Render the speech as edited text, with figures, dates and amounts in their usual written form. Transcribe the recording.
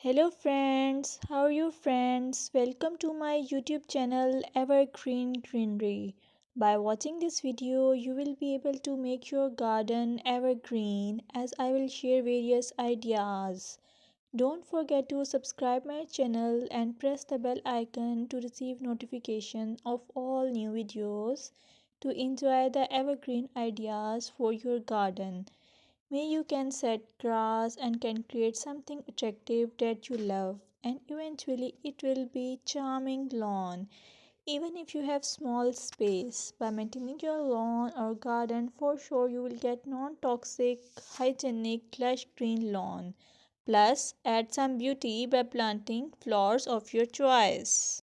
Hello friends, how are you friends? Welcome to my YouTube channel Evergreen Greenery. By watching this video, you will be able to make your garden evergreen as I will share various ideas. Don't forget to subscribe my channel and press the bell icon to receive notification of all new videos to enjoy the evergreen ideas for your garden. May you can set grass and can create something attractive that you love, and eventually it will be charming lawn. Even if you have small space, by maintaining your lawn or garden, for sure you will get non-toxic, hygienic, lush green lawn. Plus, add some beauty by planting flowers of your choice.